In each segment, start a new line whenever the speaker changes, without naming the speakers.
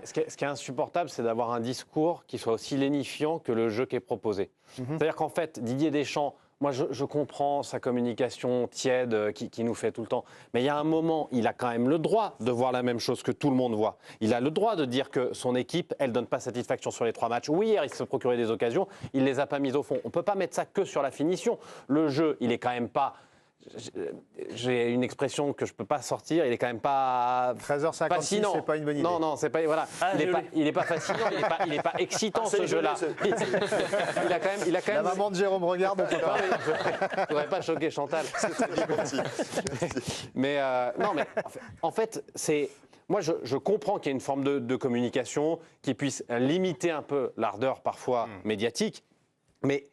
Ce qui est insupportable, c'est d'avoir un discours qui soit aussi lénifiant que le jeu qui est proposé. C'est-à-dire qu'en fait, Didier Deschamps, moi je comprends sa communication tiède qui nous fait tout le temps, mais il y a un moment, il a quand même le droit de voir la même chose que tout le monde voit. Il a le droit de dire que son équipe, elle ne donne pas satisfaction sur les 3 matchs. Oui, hier, il s'est procuré des occasions, il ne les a pas mises au fond. On ne peut pas mettre ça que sur la finition. Le jeu, il est quand même pas... J'ai une expression que je ne peux pas sortir, il est quand même pas
13h56, c'est pas une bonne idée.
Non, c'est pas, voilà. Il n'est pas fascinant, il n'est pas excitant ce jeu-là. Il a quand même.
La maman de Jérôme regarde, on peut pas.
Je ne voudrais pas choquer Chantal. Mais non, mais en fait, c'est. Moi, je comprends qu'il y ait une forme de communication qui puisse limiter un peu l'ardeur parfois médiatique, mais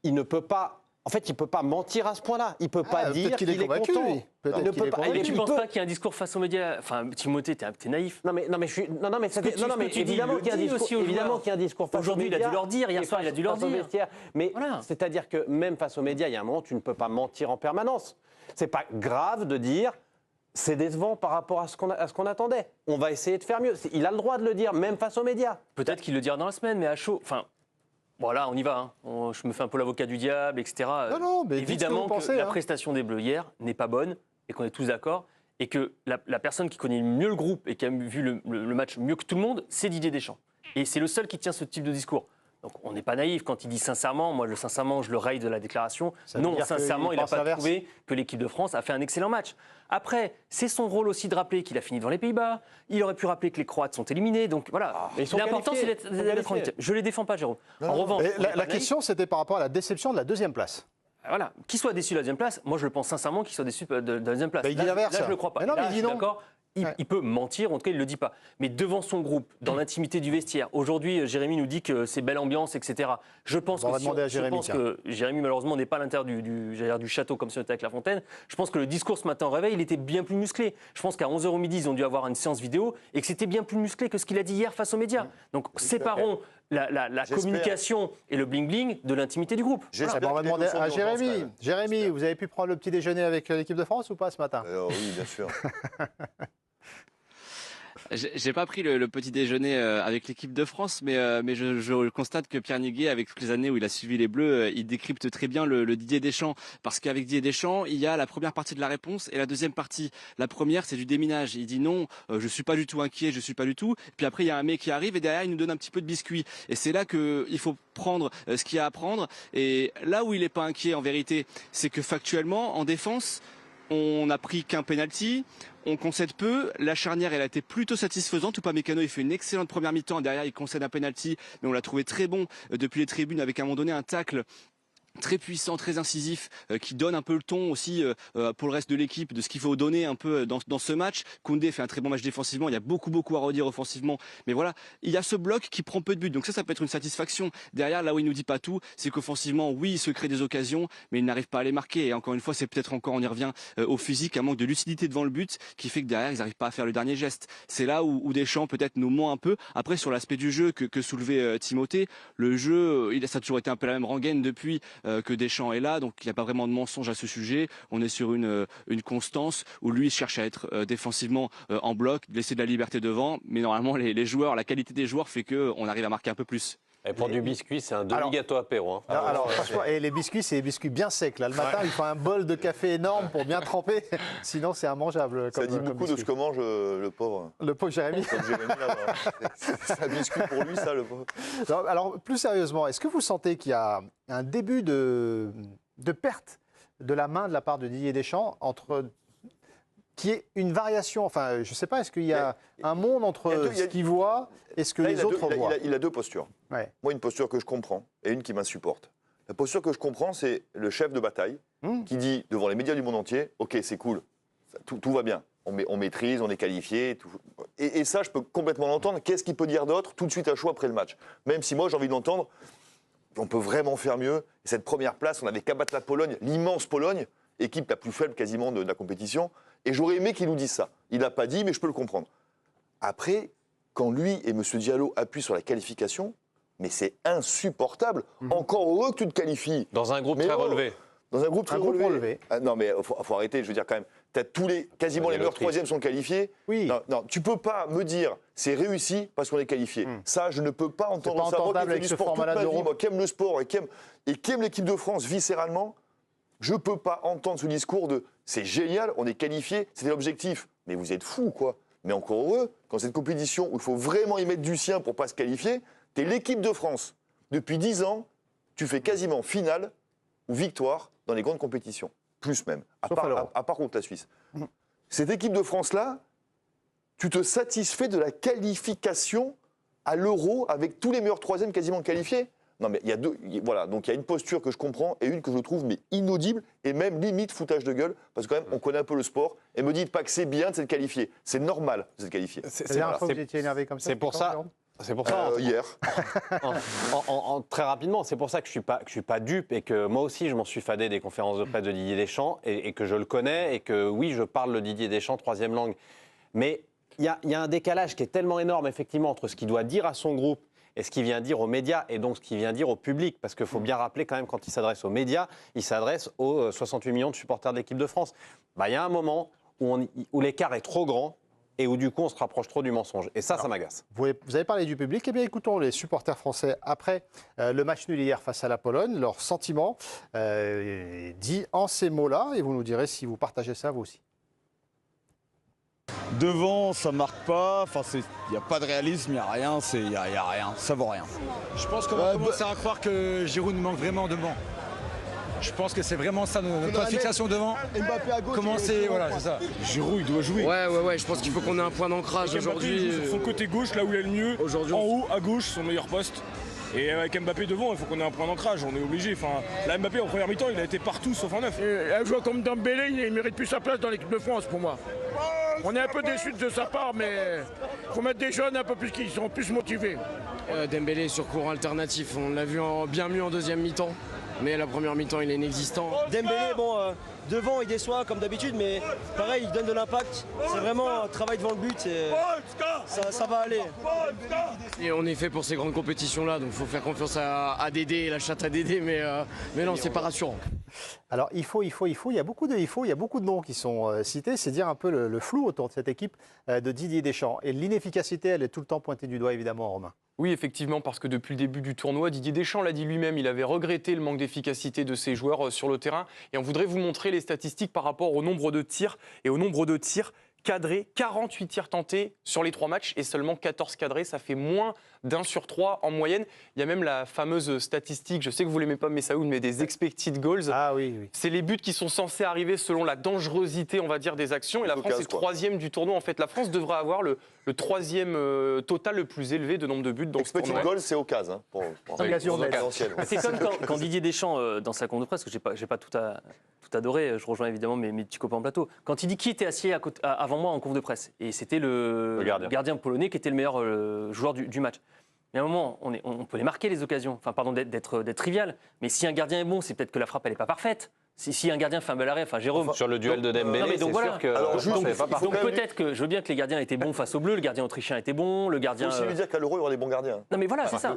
il ne peut pas. En fait, il ne peut pas mentir à ce point-là. Il ne peut pas dire qu'il est content.
Et tu ne penses pas qu'il y a un discours face aux médias? Enfin, Timothée, t'es naïf.
Non, mais évidemment qu'il y a un discours face aux médias.
Aujourd'hui, il a dû leur dire. Hier soir, il a dû leur dire.
Mais c'est-à-dire que même face aux médias, il y a un moment où tu ne peux pas mentir en permanence. Ce n'est pas grave de dire c'est décevant par rapport à ce qu'on attendait. On va essayer de faire mieux. Il a le droit de le dire, même face aux médias.
Peut-être qu'il le dira dans la semaine, mais à chaud. Enfin, voilà, on y va. Je me fais un peu l'avocat du diable, etc.
Non, mais
évidemment
pensez,
la prestation des Bleus hier n'est pas bonne et qu'on est tous d'accord. Et que la personne qui connaît mieux le groupe et qui a vu le match mieux que tout le monde, c'est Didier Deschamps. Et c'est le seul qui tient ce type de discours. Donc on n'est pas naïf quand il dit sincèrement. Moi, sincèrement, je le raille de la déclaration. Non, sincèrement, il n'a pas trouvé que l'équipe de France a fait un excellent match. Après, c'est son rôle aussi de rappeler qu'il a fini devant les Pays-Bas. Il aurait pu rappeler que les Croates sont éliminés. Donc voilà, l'important, c'est d'être en huitième. Je ne les défends pas, Jérôme. En revanche,
la question, c'était par rapport à la déception de la deuxième place.
Voilà, qu'il soit déçu de la deuxième place, moi je le pense sincèrement qu'il soit déçu de la deuxième place.
Il dit l'inverse.
Là, je ne le crois pas.
Mais non, mais il dit non.
D'accord. Il peut mentir, en tout cas il ne le dit pas. Mais devant son groupe, dans l'intimité du vestiaire, aujourd'hui Jérémy nous dit que c'est belle ambiance, etc. Je pense que Jérémy malheureusement n'est pas à l'intérieur du château comme si on était avec La Fontaine. Je pense que le discours ce matin au réveil, il était bien plus musclé. Je pense qu'à 11h midi, ils ont dû avoir une séance vidéo et que c'était bien plus musclé que ce qu'il a dit hier face aux médias. Donc séparons la communication et le bling-bling de l'intimité du groupe.
On va demander à Jérémy. Jérémy, vous avez pu prendre le petit déjeuner avec l'équipe de France ou pas ce matin?
Oui, bien sûr.
J'ai pas pris le petit déjeuner avec l'équipe de France, mais je constate que Pierre Niguet, avec toutes les années où il a suivi les Bleus, il décrypte très bien le Didier Deschamps. Parce qu'avec Didier Deschamps, il y a la première partie de la réponse et la deuxième partie. La première, c'est du déminage. Il dit non, je suis pas du tout inquiet, je suis pas du tout. Puis après, il y a un mec qui arrive et derrière, il nous donne un petit peu de biscuit. Et c'est là qu'il faut prendre ce qu'il y a à prendre. Et là où il est pas inquiet, en vérité, c'est que factuellement, en défense, on n'a pris qu'un penalty, on concède peu, la charnière elle a été plutôt satisfaisante. Upamecano il fait une excellente première mi-temps, derrière il concède un penalty, mais on l'a trouvé très bon depuis les tribunes avec à un moment donné un tacle très puissant, très incisif, qui donne un peu le ton aussi pour le reste de l'équipe, de ce qu'il faut donner un peu dans ce match. Koundé fait un très bon match défensivement, il y a beaucoup à redire offensivement, mais voilà, il y a ce bloc qui prend peu de buts, donc ça peut être une satisfaction. Derrière, là où il nous dit pas tout, c'est qu'offensivement, oui, il se crée des occasions, mais il n'arrive pas à les marquer, et encore une fois, c'est peut-être encore, on y revient, au physique, un manque de lucidité devant le but, qui fait que derrière, ils n'arrivent pas à faire le dernier geste. C'est là où Deschamps peut-être nous ment un peu. Après, sur l'aspect du jeu que soulevait Timothée, le jeu, ça a toujours été un peu la même rengaine depuis que Deschamps est là, donc il n'y a pas vraiment de mensonge à ce sujet. On est sur une constance où lui cherche à être défensivement en bloc, laisser de la liberté devant, mais normalement les joueurs, la qualité des joueurs fait qu'on arrive à marquer un peu plus.
Et pour du biscuit, c'est un demi-gâteau apéro. Hein.
Alors, franchement, et les biscuits, c'est des biscuits bien secs. Là, le matin, il faut un bol de café énorme pour bien tremper. Sinon, c'est immangeable.
Ça dit beaucoup de ce que mange le pauvre.
Le pauvre Jérémy.
C'est un biscuit pour lui, ça, le pauvre.
Alors, plus sérieusement, est-ce que vous sentez qu'il y a un début de perte de la main de la part de Didier Deschamps qui est une variation, enfin, je ne sais pas, est-ce qu'il y a un monde entre ce qu'il voit et ce que les autres voient?
Il a deux postures. Ouais. Moi, une posture que je comprends et une qui m'insupporte. La posture que je comprends, c'est le chef de bataille qui dit devant les médias du monde entier, « Ok, c'est cool, tout va bien, on maîtrise, on est qualifié. » Et ça, je peux complètement l'entendre. Qu'est-ce qu'il peut dire d'autre tout de suite à chaud après le match? Même si moi, j'ai envie d'entendre, on peut vraiment faire mieux. Et cette première place, on n'avait qu'à battre la Pologne, l'immense Pologne, équipe la plus faible quasiment de la compétition. Et j'aurais aimé qu'il nous dise ça. Il n'a pas dit, mais je peux le comprendre. Après, quand lui et M. Diallo appuient sur la qualification, mais c'est insupportable. Encore heureux que tu te qualifies.
Dans un groupe très relevé.
Dans un groupe très relevé. Ah, non, mais il faut arrêter. Je veux dire, quand même, quasiment
Ouais,
les meilleurs
l'Autriche.
troisièmes sont qualifiés.
Oui.
Non, tu peux pas me dire c'est réussi parce qu'on est qualifié. Ça, je ne peux pas entendre
pas
ça. Moi qui
entendable
fais
avec
du
ce
sport toute
format-là
ma vie,
d'Euro.
moi qui aime le sport et qui aime l'équipe de France viscéralement, je ne peux pas entendre ce discours de c'est génial, on est qualifié, c'était l'objectif. Mais vous êtes fous, quoi. Mais encore heureux, quand cette compétition où il faut vraiment y mettre du sien pour pas se qualifier, tu es l'équipe de France. Depuis 10 ans, tu fais quasiment finale ou victoire dans les grandes compétitions. Plus même, à
Sauf à l'Euro.
part contre la Suisse. Cette équipe de France-là, tu te satisfais de la qualification à l'Euro avec tous les meilleurs troisièmes quasiment qualifiés. Non, mais il y a voilà, donc il y a une posture que je comprends et une que je trouve mais inaudible et même limite foutage de gueule parce que quand même on connaît un peu le sport et me dites pas que c'est bien de s'être qualifié, c'est normal de s'être qualifié.
C'est la dernière fois que vous étiez énervé comme ça.
C'est pour ça.
Jérôme
C'est pour ça.
Hier.
Très rapidement, c'est pour ça que je suis pas dupe et que moi aussi je m'en suis fadé des conférences de presse de Didier Deschamps et que je le connais et que oui, je parle le Didier Deschamps troisième langue. Mais il y a un décalage qui est tellement énorme effectivement entre ce qu'il doit dire à son groupe et ce qu'il vient dire aux médias et donc ce qu'il vient dire au public. Parce qu'il faut bien rappeler quand même quand il s'adresse aux médias, il s'adresse aux 68 millions de supporters de l'équipe de France. Il y a un moment où l'écart est trop grand et où du coup on se rapproche trop du mensonge. Et ça m'agace.
Vous avez parlé du public, eh bien écoutons les supporters français après le match nul hier face à la Pologne, leurs sentiments dit en ces mots-là, et vous nous direz si vous partagez ça vous aussi.
Devant, ça marque pas, il n'y a pas de réalisme, il n'y a rien, il y a rien, ça vaut rien.
Je pense qu'on va commencer à croire que Giroud nous manque vraiment devant. Je pense que c'est vraiment ça notre fixation devant.
Mbappé à gauche.
Commencer, voilà, c'est ça. Giroud, il doit jouer.
Ouais, je pense qu'il faut qu'on ait un point d'ancrage aujourd'hui.
Sur son côté gauche, là où il est le mieux,
Aujourd'hui,
en haut, à gauche, son meilleur poste. Et avec Mbappé devant, il faut qu'on ait un point d'ancrage, on est obligé. Enfin, là, Mbappé, en première mi-temps, il a été partout sauf en neuf.
Un joueur comme Dembélé, il ne mérite plus sa place dans l'équipe de France pour moi. On est un peu déçus de sa part, mais il faut mettre des jeunes un peu plus qui sont plus motivés.
Dembélé sur courant alternatif, on l'a vu bien mieux en deuxième mi-temps. Mais la première mi-temps, il est inexistant.
Dembélé, devant, il déçoit comme d'habitude, mais pareil, il donne de l'impact. C'est vraiment un travail devant le but et ça va aller.
Et on est fait pour ces grandes compétitions-là, donc il faut faire confiance à Dédé, la chatte à Dédé, mais non, c'est pas rassurant.
Alors il faut, il y a beaucoup de noms qui sont cités, c'est dire un peu le flou autour de cette équipe de Didier Deschamps. Et l'inefficacité, elle est tout le temps pointée du doigt évidemment, Romain.
Oui, effectivement, parce que depuis le début du tournoi, Didier Deschamps l'a dit lui-même, il avait regretté le manque d'efficacité de ses joueurs sur le terrain. Et on voudrait vous montrer les statistiques par rapport au nombre de tirs et au nombre de tirs cadrés. 48 tirs tentés sur les 3 matchs et seulement 14 cadrés. Ça fait moins d'1 sur 3 en moyenne. Il y a même la fameuse statistique, je sais que vous ne l'aimez pas, Messaoud, mais des expected goals.
Ah oui.
C'est les buts qui sont censés arriver selon la dangerosité, on va dire, des actions. Et la France est 3e du tournoi. En fait, la France devrait avoir le 3e total le plus élevé de nombre de buts dans ce tournoi.
Expected goal, c'est au cas. Hein, pour
c'est comme quand Didier Deschamps, dans sa conférence de presse, que j'ai pas tout adoré, je rejoins évidemment mes petits copains en plateau, quand il dit qui était assis avant moi en conf de presse, et c'était le gardien polonais qui était le meilleur joueur du match. Mais à un moment, on peut les marquer les occasions, enfin pardon d'être trivial, mais si un gardien est bon, c'est peut-être que la frappe elle est pas parfaite. Si un gardien fait un bel arrêt, Jérôme.
Sur le duel de Dembélé,
donc voilà.
sûr que.
Donc peut-être que je veux bien que les gardiens étaient bons face aux Bleus, le gardien autrichien était bon, le gardien.
Il faut aussi lui dire qu'à l'Euro, il y aura des bons gardiens.
Non mais voilà, c'est ça.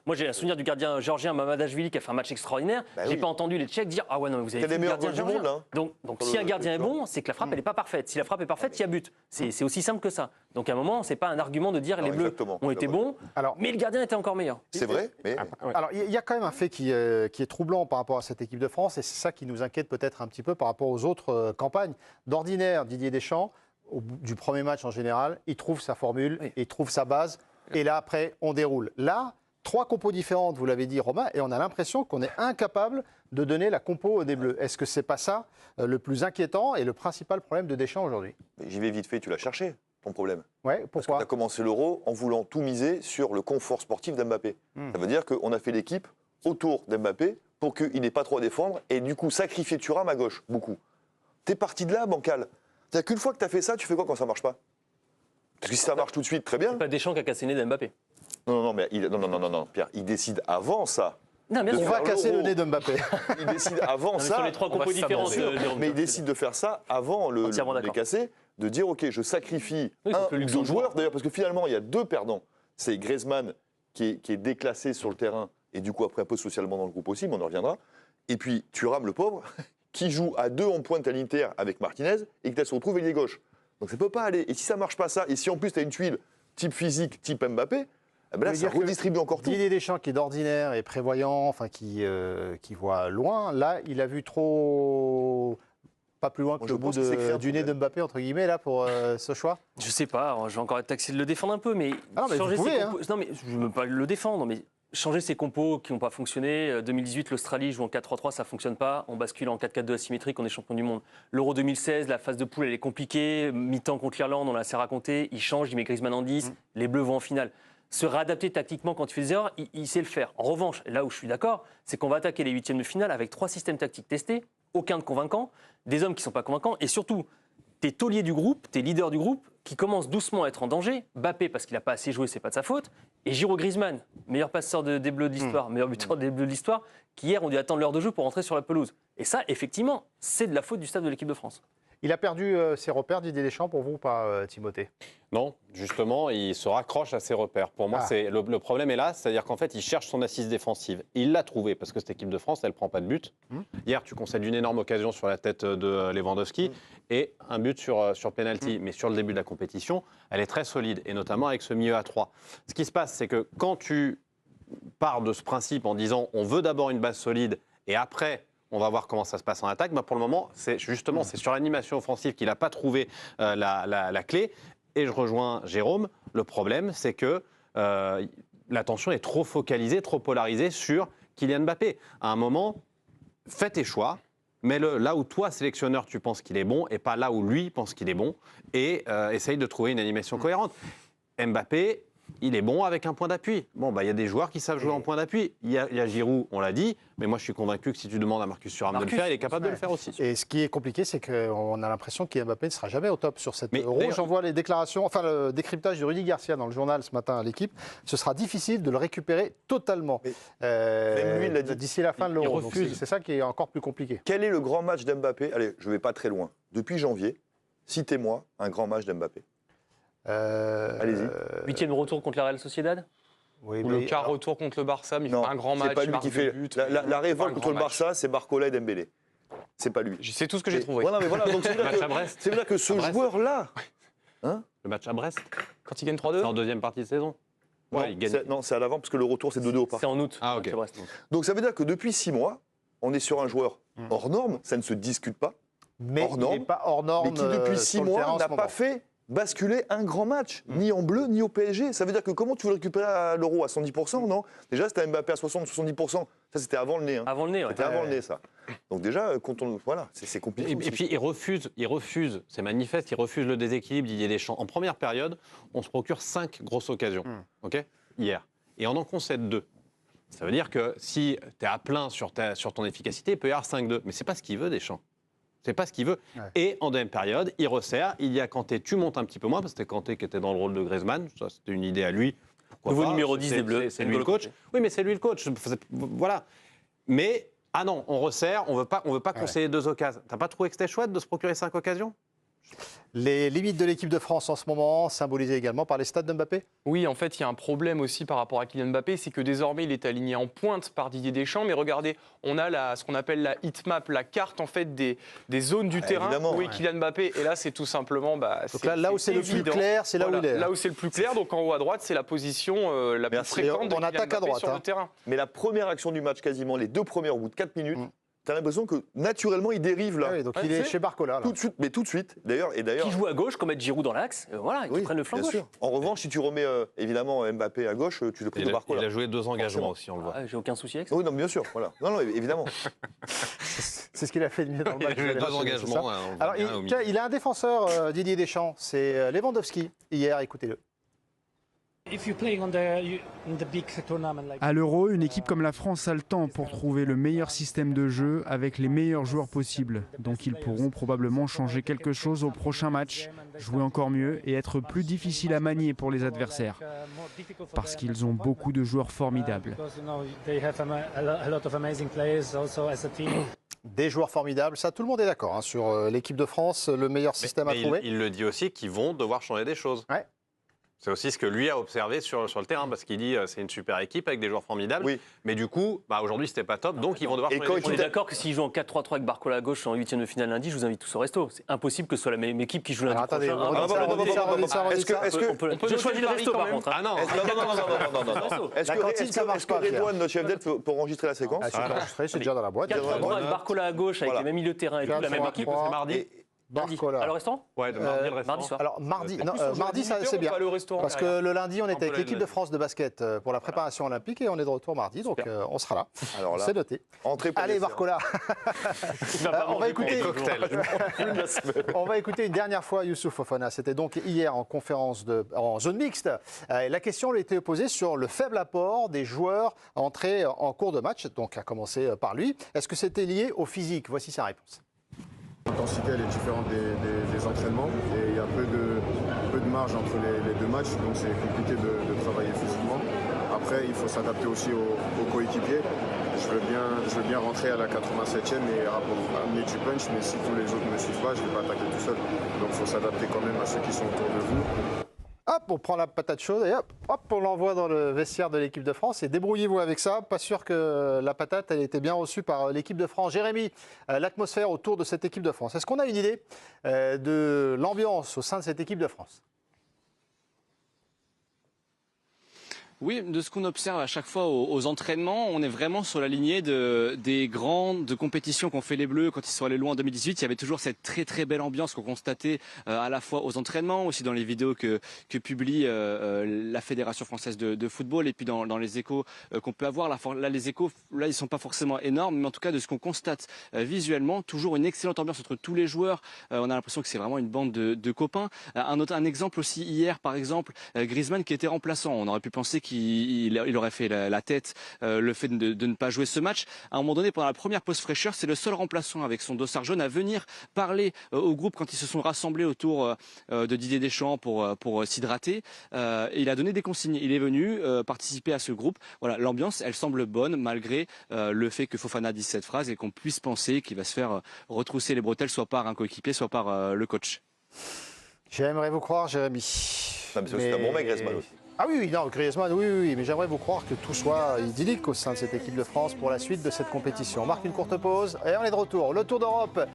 Moi j'ai un souvenir du gardien géorgien Mamardashvili qui a fait un match extraordinaire. J'ai pas entendu les Tchèques dire ah ouais non mais vous avez
des meilleurs du monde là.
Donc si un gardien est bon, c'est que la frappe elle est pas parfaite. Si la frappe est parfaite, il y a but. C'est aussi simple que ça. Donc à un moment, c'est pas un argument de dire les Bleus ont été bons, mais le gardien était encore meilleur.
C'est vrai. Mais
alors il y a quand même un fait qui est troublant par rapport à cette équipe de France et c'est ça qui nous inquiète peut-être un petit peu par rapport aux autres campagnes. D'ordinaire, Didier Deschamps, au bout du premier match en général, il trouve sa formule, il trouve sa base, et là après, on déroule. Là, 3 compos différentes, vous l'avez dit Romain, et on a l'impression qu'on est incapable de donner la compo des Bleus. Est-ce que c'est pas ça le plus inquiétant et le principal problème de Deschamps aujourd'hui?
J'y vais vite fait, tu l'as cherché, ton problème.
Ouais, pourquoi?
Tu as commencé l'Euro en voulant tout miser sur le confort sportif d'Mbappé. Ça veut dire qu'on a fait l'équipe autour d'Mbappé pour qu'il n'ait pas trop à défendre et du coup sacrifier Thuram à gauche, beaucoup. T'es parti de là, bancal. C'est-à-dire qu'une fois que t'as fait ça, tu fais quoi quand ça marche pas? Parce que si ça marche tout de suite, très bien.
C'est pas Deschamps qui a cassé le nez d'Mbappé.
Non, Pierre, il décide avant ça.
Non, on va casser le nez d'Mbappé.
Il décide avant ça.
Sur les 3 compos différents.
Mais il décide de faire ça avant le casser, de dire ok, je sacrifie un ou 2 joueurs. D'ailleurs, parce que finalement, il y a 2 perdants. C'est Griezmann qui est déclassé sur le terrain et du coup après un peu socialement dans le groupe aussi, mais on en reviendra. Et puis Thuram, le pauvre, qui joue à 2 en pointe à l'Inter avec Martinez et que tu se retrouves ailier gauche. Donc ça peut pas aller. Et si ça marche pas ça, et si en plus tu as une tuile type physique, type Mbappé, eh ben là, ça redistribue encore tout.
Didier Deschamps, qui est d'ordinaire et prévoyant, enfin qui voit loin, là, il a vu trop... Pas plus loin que le bout du nez de Mbappé, entre guillemets, là, pour ce choix.
Je sais pas, je vais encore être taxé de le défendre un peu, mais...
Ah non, mais
changer
vous pouvez,
compos... Non, mais je ne veux pas le défendre, mais changer ses compos qui n'ont pas fonctionné. 2018, l'Australie joue en 4-3-3, ça ne fonctionne pas. On bascule en 4-4-2 asymétrique, on est champion du monde. L'Euro 2016, la phase de poule, elle est compliquée. Mi-temps contre l'Irlande, on l'a assez raconté. Il change, il met Griezmann en 10. Les Bleus vont en finale. Se réadapter tactiquement quand il fait des erreurs, il sait le faire. En revanche, là où je suis d'accord, c'est qu'on va attaquer les huitièmes de finale avec 3 systèmes tactiques testés, aucun de convaincant, des hommes qui ne sont pas convaincants, et surtout, tes tauliers du groupe, tes leaders du groupe, qui commencent doucement à être en danger. Mbappé, parce qu'il n'a pas assez joué, c'est pas de sa faute. Et Giroud Griezmann, meilleur passeur des Bleus de l'histoire, meilleur buteur des Bleus de l'histoire, qui hier ont dû attendre l'heure de jeu pour rentrer sur la pelouse. Et ça, effectivement, c'est de la faute du staff de l'équipe de France.
Il a perdu ses repères, Didier Deschamps, pour vous ou pas, Timothée?
Non, justement, il se raccroche à ses repères. Pour moi, le problème est là, c'est-à-dire qu'en fait, il cherche son assise défensive. Il l'a trouvé, parce que cette équipe de France, elle ne prend pas de but. Hier, tu concèdes une énorme occasion sur la tête de Lewandowski et un but sur penalty. Mais sur le début de la compétition, elle est très solide, et notamment avec ce milieu à 3. Ce qui se passe, c'est que quand tu pars de ce principe en disant on veut d'abord une base solide, et après... on va voir comment ça se passe en attaque. Pour le moment, c'est sur l'animation offensive qu'il n'a pas trouvé la clé. Et je rejoins Jérôme. Le problème, c'est que l'attention est trop focalisée, trop polarisée sur Kylian Mbappé. À un moment, fais tes choix. Mets-le là où toi, sélectionneur, tu penses qu'il est bon et pas là où lui pense qu'il est bon. Et essaye de trouver une animation cohérente. Mbappé... il est bon avec un point d'appui. Il y a des joueurs qui savent jouer en point d'appui. Il y a Giroud, on l'a dit, mais moi je suis convaincu que si tu demandes à Marcus Thuram de le faire, il est capable de le faire aussi.
Et ce qui est compliqué, c'est qu'on a l'impression qu'Mbappé ne sera jamais au top sur cette Euro. J'en vois les déclarations, enfin le décryptage de Rudy Garcia dans le journal ce matin à l'équipe. Ce sera difficile de le récupérer totalement
Même lui, il l'a dit.
d'ici la fin de l'Euro. C'est ça qui est encore plus compliqué.
Quel est le grand match d'Mbappé? Allez, je ne vais pas très loin. Depuis janvier, citez-moi un grand match d'Mbappé. Allez-y.
8e retour contre la Real Sociedad.
Oui,
ou le quart retour contre le Barça, mais il fait pas un grand match.
C'est pas lui qui fait. La révolte contre le Barça, c'est Barcola et Dembélé. C'est pas lui.
C'est tout ce que j'ai trouvé.
Voilà, mais voilà, donc c'est vrai que ce joueur-là.
Hein, le match à Brest.
Quand il gagne 3-2.
C'est en deuxième partie de saison.
Non, c'est à l'avant parce que le retour c'est 2-2 au parc.
C'est en août.
Ah, ok.
Donc ça veut dire que depuis 6 mois, on est sur un joueur hors norme, ça ne se discute pas.
Mais hors norme, pas hors norme,
mais qui depuis 6 mois n'a pas fait basculer un grand match, ni en bleu, ni au PSG. Ça veut dire que comment tu veux récupérer à l'Euro à 110%, non? Déjà, c'était Mbappé à 60-70%. Ça, c'était avant le nez.
Avant le nez,
C'était avant le nez, ça. Donc déjà, voilà, c'est compliqué.
Et puis, il refuse, c'est manifeste, il refuse le déséquilibre Didier Deschamps. En première période, on se procure 5 grosses occasions, hier. Et on en concède 2. Ça veut dire que si tu es à plein sur ton efficacité, il peut y avoir 5-2. Mais ce n'est pas ce qu'il veut, Deschamps. C'est pas ce qu'il veut. Ouais. Et en deuxième période, il resserre. Il y a Kanté, tu montes un petit peu moins, parce que c'était Kanté qui était dans le rôle de Griezmann. Ça, c'était une idée à lui.
Nouveau numéro 10 des Bleus.
C'est lui le coach. Oui, mais c'est lui le coach. Voilà. Mais, non, on resserre. On veut pas conseiller 2 occasions. T'as pas trouvé que c'était chouette de se procurer 5 occasions?
Les limites de l'équipe de France en ce moment, symbolisées également par les stats de Mbappé?
Oui, en fait, il y a un problème aussi par rapport à Kylian Mbappé, c'est que désormais, il est aligné en pointe par Didier Deschamps. Mais regardez, on a ce qu'on appelle la heatmap, la carte en fait des zones du terrain où est Kylian Mbappé. Et là, c'est tout simplement...
donc là où c'est le plus clair, c'est là où il est.
Là où c'est le plus clair, donc en haut à droite, c'est la position la plus fréquente de Kylian Mbappé sur le terrain.
Mais la première action du match, quasiment les 2 premières au bout de 4 minutes... T'as l'impression que naturellement il dérive là.
Oui, donc il est chez Barcola. Là.
Tout de suite, mais tout de suite. D'ailleurs,
qui joue à gauche, comme mettre Giroud dans l'axe, qui prennent le flanc gauche.
Sûr. En revanche, si tu remets évidemment Mbappé à gauche, tu le prends de Barcola.
Il a joué 2 engagements aussi, on le voit.
J'ai aucun souci avec
ça. Oui, non, bien sûr. Voilà. Non, évidemment.
C'est ce qu'il a fait de mieux dans le match.
Il a joué 2 engagements.
Alors, il a un défenseur, Didier Deschamps, c'est Lewandowski. Hier, écoutez-le.
À l'Euro, une équipe comme la France a le temps pour trouver le meilleur système de jeu avec les meilleurs joueurs possibles. Donc ils pourront probablement changer quelque chose au prochain match, jouer encore mieux et être plus difficile à manier pour les adversaires. Parce qu'ils ont beaucoup de joueurs formidables.
Des joueurs formidables, ça tout le monde est d'accord sur l'équipe de France, le meilleur système à trouver.
Il le dit aussi qu'ils vont devoir changer des choses.
Ouais.
C'est aussi ce que lui a observé sur le terrain, parce qu'il dit c'est une super équipe avec des joueurs formidables.
Oui.
Mais du coup, aujourd'hui, c'était pas top, donc ils vont devoir changer les
On est d'accord que s'ils jouent en 4-3-3 avec Barcola à gauche en 8e de finale lundi, je vous invite tous au resto. C'est impossible que ce soit la même équipe qui joue lundi prochain. Je choisis le resto par contre.
Ah non,
Est-ce que Redouane, notre chef d'aide, peut enregistrer la séquence?
C'est déjà dans la boîte.
4-3-3 avec Barcola à gauche, avec les mêmes milieux de terrain et tout, la même équipe.
c'est mardi.
Barcola.
Alors, restaurant?
Ouais, de mardi, le restaurant.
Mardi soir.
Alors mardi, c'est bien. Parce que le lundi, on était avec l'équipe de France de basket pour la préparation olympique et on est de retour mardi, donc on sera là.
Alors là,
c'est noté. Allez, Barcola. On va écouter une dernière fois Youssouf Fofana. C'était donc hier en conférence en zone mixte. La question lui était posée sur le faible apport des joueurs entrés en cours de match, donc à commencer par lui. Est-ce que c'était lié au physique? Voici sa réponse.
L'intensité elle est différente des entraînements et il y a peu de marge entre les deux matchs, donc c'est compliqué de travailler physiquement. Après, il faut s'adapter aussi aux coéquipiers. Je veux bien rentrer à la 87e et amener du punch, mais si tous les autres ne me suivent pas, je ne vais pas attaquer tout seul. Donc il faut s'adapter quand même à ceux qui sont autour de vous.
Hop, on prend la patate chaude et hop, on l'envoie dans le vestiaire de l'équipe de France et débrouillez-vous avec ça. Pas sûr que la patate elle était bien reçue par l'équipe de France. Jérémy, l'atmosphère autour de cette équipe de France. Est-ce qu'on a une idée de l'ambiance au sein de cette équipe de France?
Oui, de ce qu'on observe à chaque fois aux entraînements, on est vraiment sur la lignée des grandes compétitions qu'ont fait les Bleus quand ils sont allés loin en 2018. Il y avait toujours cette très très belle ambiance qu'on constatait à la fois aux entraînements, aussi dans les vidéos que publie la Fédération française de football et puis dans les échos qu'on peut avoir. Là, les échos, là, ils sont pas forcément énormes, mais en tout cas de ce qu'on constate visuellement, toujours une excellente ambiance entre tous les joueurs. On a l'impression que c'est vraiment une bande de copains. Un exemple aussi hier, par exemple, Griezmann qui était remplaçant. On aurait pu penser qu'il aurait fait la tête le fait de ne pas jouer ce match. À un moment donné, pendant la première pause fraîcheur, c'est le seul remplaçant avec son dossard jaune à venir parler au groupe quand ils se sont rassemblés autour de Didier Deschamps pour s'hydrater. Et il a donné des consignes. Il est venu participer à ce groupe. Voilà, l'ambiance, elle semble bonne malgré le fait que Fofana dise cette phrase et qu'on puisse penser qu'il va se faire retrousser les bretelles soit par un coéquipier, soit par le coach.
J'aimerais vous croire, Jérémy.
Non, mais c'est un bon mec, Griezmann aussi.
Ah oui, non, Griezmann, oui, mais j'aimerais vous croire que tout soit idyllique au sein de cette équipe de France pour la suite de cette compétition. On marque une courte pause et on est de retour. Le Tour d'Europe